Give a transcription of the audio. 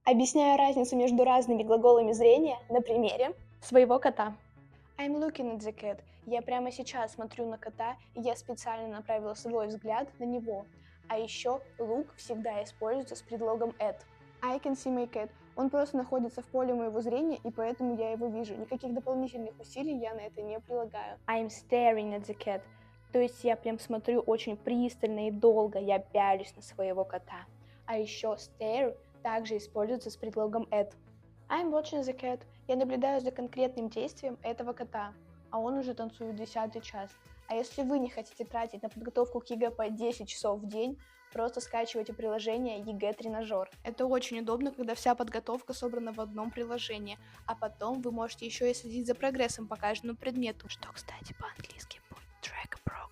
Объясняю разницу между разными глаголами зрения на примере своего кота. I'm looking at the cat. Я прямо сейчас смотрю на кота, и я специально направила свой взгляд на него. А еще look всегда используется с предлогом at. I can see my cat. Он просто находится в поле моего зрения, и поэтому я его вижу. Никаких дополнительных усилий я на это не прилагаю. I'm staring at the cat. То есть я прям смотрю очень пристально и долго, я пялюсь на своего кота. А еще stare также используется с предлогом at. I'm watching the cat. Я наблюдаю за конкретным действием этого кота, а он уже танцует 10-й час. А если вы не хотите тратить на подготовку к ЕГЭ по 10 часов в день, просто скачивайте приложение ЕГЭ Тренажер. Это очень удобно, когда вся подготовка собрана в одном приложении, а потом вы можете еще и следить за прогрессом по каждому предмету, что, кстати, по-английски будет track progress.